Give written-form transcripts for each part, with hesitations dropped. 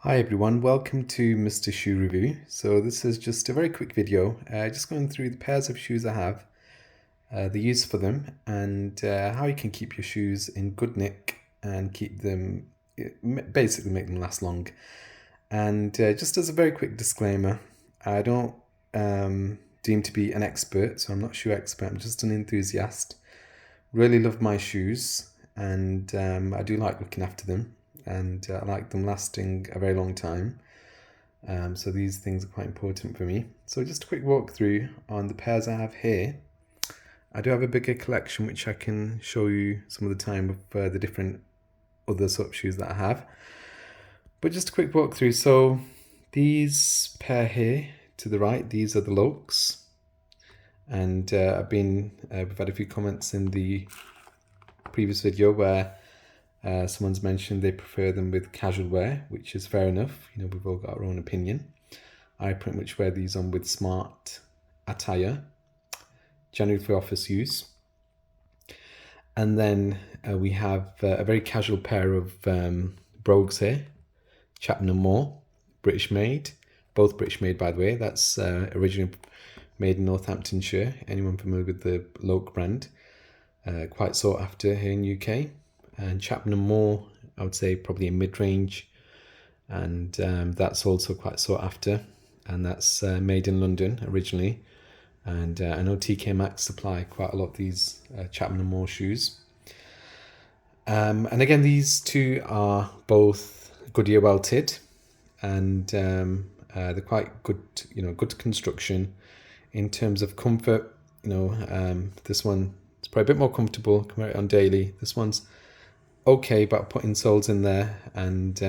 Hi everyone, welcome to Mr. Shoe Review. So this is just a very quick video, just going through the pairs of shoes I have, the use for them, and how you can keep your shoes in good nick and keep them, basically make them last long. And just as a very quick disclaimer, I don't deem to be an expert, so I'm not a shoe expert, I'm just an enthusiast. Really love my shoes, and I do like looking after them, and I like them lasting a very long time. So these things are quite important for me. So just a quick walkthrough on the pairs I have here. I do have a bigger collection which I can show you some of the time of the different other sort of shoes that I have. But just a quick walkthrough. So these pair here to the right, these are the Loakes. And we've had a few comments in the previous video where someone's mentioned they prefer them with casual wear, which is fair enough. You know, we've all got our own opinion. I pretty much wear these on with smart attire, generally for office use. And then we have a very casual pair of brogues here, Chapman and Moore, British made, both British made by the way. That's originally made in Northamptonshire. Anyone familiar with the Loakes brand? Quite sought after here in UK. And Chapman and Moore, I would say probably a mid-range, and that's also quite sought after, and that's made in London originally. And I know TK Maxx supply quite a lot of these Chapman and Moore shoes. And again, these two are both Goodyear welted, and they're quite good, good construction in terms of comfort. This one is probably a bit more comfortable. Can wear it on daily. This one's okay about putting soles in there, and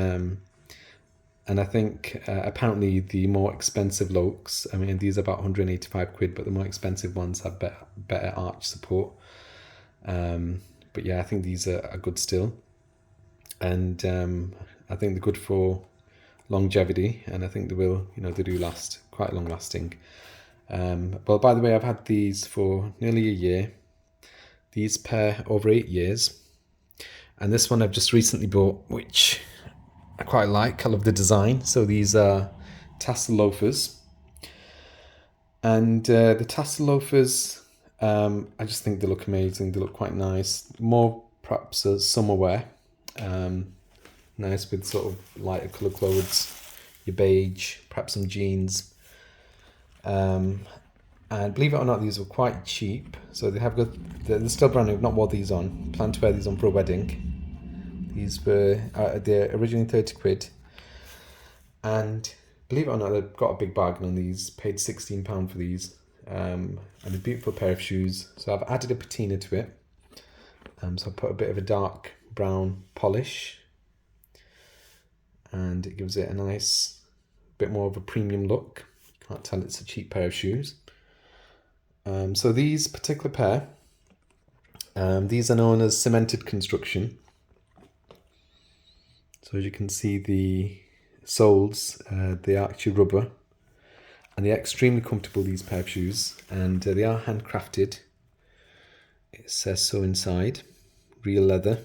I think apparently the more expensive Loakes, I mean these are about 185 quid, but the more expensive ones have better arch support. But yeah, I think these are good still, and I think they're good for longevity, and I think they will, they do last, quite long lasting. Well, by the way, I've had these for nearly a year. These pair over 8 years. And this one I've just recently bought, which I quite like. I love the design. So these are tassel loafers. And the tassel loafers, I just think they look amazing. They look quite nice. More perhaps as summer wear. Nice with sort of lighter colour clothes. Your beige, perhaps some jeans. And believe it or not, these were quite cheap. So they're still brand new. I've not wore these on. Plan to wear these on for a wedding. These were they're originally 30 quid, and believe it or not, I've got a big bargain on these. Paid £16 for these, and a beautiful pair of shoes. So I've added a patina to it. So I put a bit of a dark brown polish, and it gives it a nice, bit more of a premium look. You can't tell it's a cheap pair of shoes. So these particular pair, these are known as cemented construction. So as you can see, the soles, they are actually rubber, and they're extremely comfortable, these pair of shoes, and they are handcrafted. It says so inside, real leather.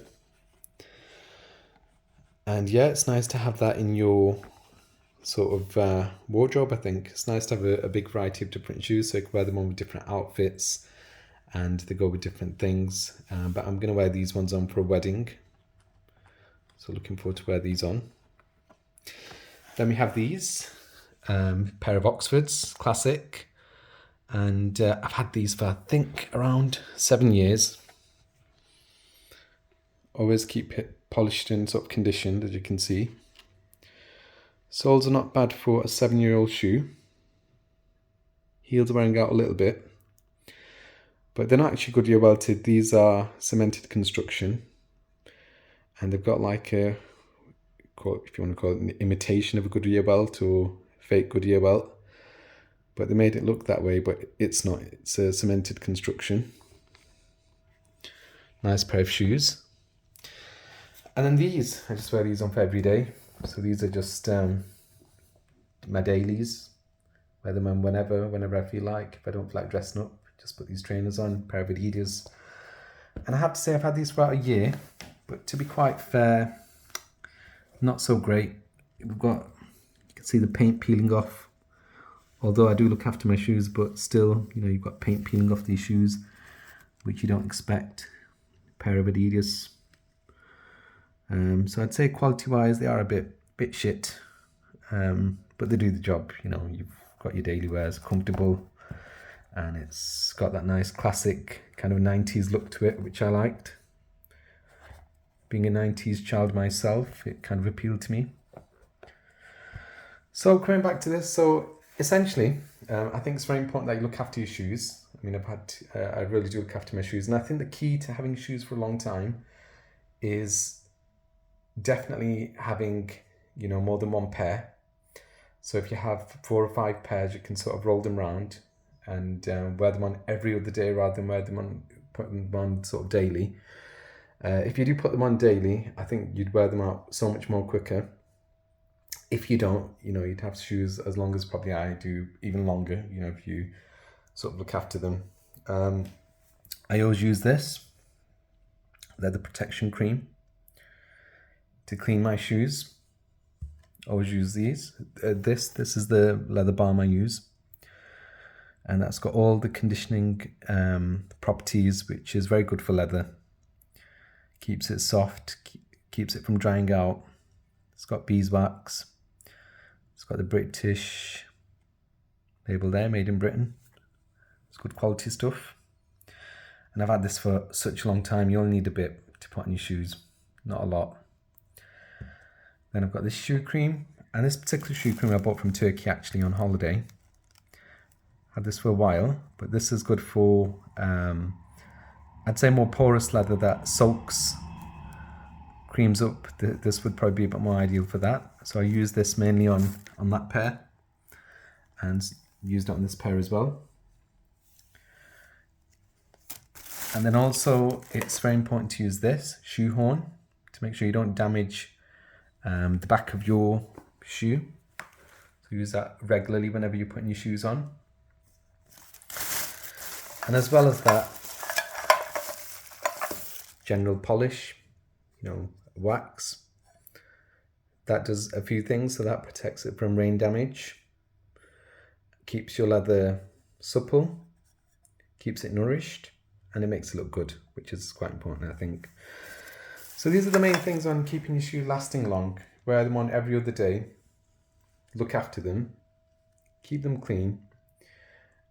And yeah, it's nice to have that in your sort of wardrobe. I think it's nice to have a big variety of different shoes, so you can wear them on with different outfits, and they go with different things. But I'm going to wear these ones on for a wedding. So looking forward to wear these on. Then we have these, pair of Oxfords, classic. And I've had these for, I think, around 7 years. Always keep it polished and sort of conditioned, as you can see. Soles are not bad for a 7-year-old shoe. Heels are wearing out a little bit. But they're not actually Goodyear welted. These are cemented construction. And they've got like a, if you want to call it, an imitation of a Goodyear welt or fake Goodyear welt. But they made it look that way, but it's not. It's a cemented construction. Nice pair of shoes. And then these, I just wear these on for every day. So these are just my dailies. Wear them on whenever I feel like. If I don't feel like dressing up, just put these trainers on, pair of Adidas. And I have to say I've had these for about a year. But to be quite fair, not so great. we've got, you can see the paint peeling off. Although I do look after my shoes, but still, you know, you've got paint peeling off these shoes, which you don't expect. A pair of Adidas. So I'd say quality-wise, they are a bit shit, but they do the job. You know, you've got your daily wears, comfortable, and it's got that nice classic kind of 90s look to it, which I liked. Being a 90s child myself, it kind of appealed to me. So coming back to this, so essentially, I think it's very important that you look after your shoes. I mean, I really do look after my shoes, and I think the key to having shoes for a long time is definitely having, you know, more than one pair. So if you have 4 or 5 pairs, you can sort of roll them around and wear them on every other day rather than put them on sort of daily. If you do put them on daily, I think you'd wear them out so much more quicker. If you don't, you know, you'd have shoes as long as probably I do, even longer, you know, if you sort of look after them. I always use this leather protection cream to clean my shoes. Always use these. This is the leather balm I use, and that's got all the conditioning properties, which is very good for leather. Keeps it soft, keeps it from drying out. It's got beeswax. It's got the British label there, made in Britain. It's good quality stuff. And I've had this for such a long time, you only need a bit to put on your shoes, not a lot. Then I've got this shoe cream, and this particular shoe cream I bought from Turkey actually on holiday. Had this for a while, but this is good for, I'd say more porous leather that soaks, creams up. This would probably be a bit more ideal for that. So I use this mainly on that pair, and used it on this pair as well. And then also it's very important to use this shoe horn to make sure you don't damage the back of your shoe. So use that regularly whenever you're putting your shoes on. And as well as that, general polish, you know, wax. That does a few things. So that protects it from rain damage, keeps your leather supple, keeps it nourished, and it makes it look good, which is quite important, I think. So these are the main things on keeping your shoe lasting long. Wear them on every other day, look after them, keep them clean,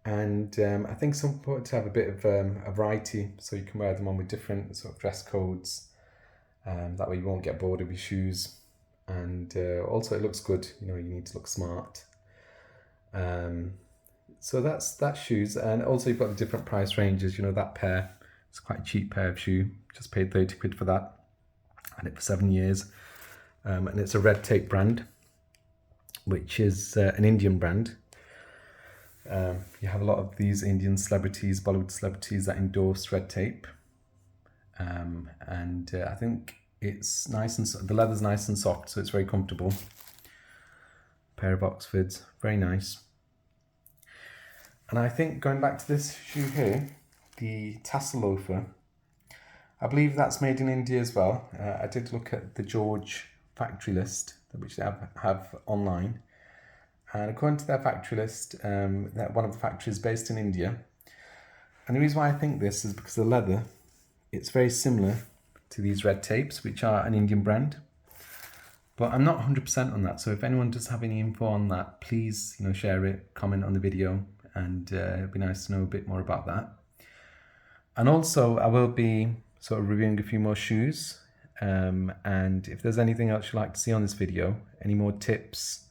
and I think it's important to have a bit of a variety, so you can wear them on with different sort of dress codes. That way you won't get bored of your shoes, and also it looks good. You know, you need to look smart. So that's shoes, and also you've got the different price ranges. You know, that pair, it's quite a cheap pair of shoe. Just paid 30 quid for that. Had it for 7 years, and it's a Red Tape brand, which is an Indian brand. You have a lot of these Indian celebrities, Bollywood celebrities, that endorse Red Tape, and I think it's nice, and the leather's nice and soft, so it's very comfortable. Pair of Oxfords, very nice. And I think going back to this shoe here, the tassel loafer, I believe that's made in India as well. I did look at the George factory list, which they have online. And according to their factory list, that one of the factories is based in India. And the reason why I think this is because the leather, it's very similar to these Red Tapes, which are an Indian brand. But I'm not 100% on that. So if anyone does have any info on that, please, you know, share it, comment on the video, and it'd be nice to know a bit more about that. And also, I will be sort of reviewing a few more shoes. And if there's anything else you'd like to see on this video, any more tips,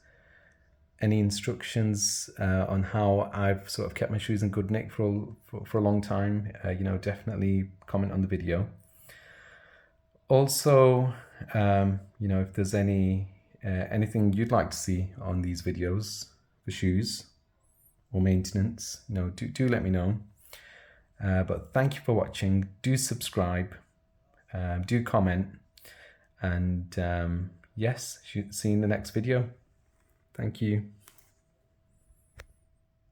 any instructions on how I've sort of kept my shoes in good nick for a long time, you know, definitely comment on the video. Also, you know, if there's anything you'd like to see on these videos for shoes or maintenance, you know, do let me know. But thank you for watching. Do subscribe, do comment, and yes, see you in the next video. Thank you.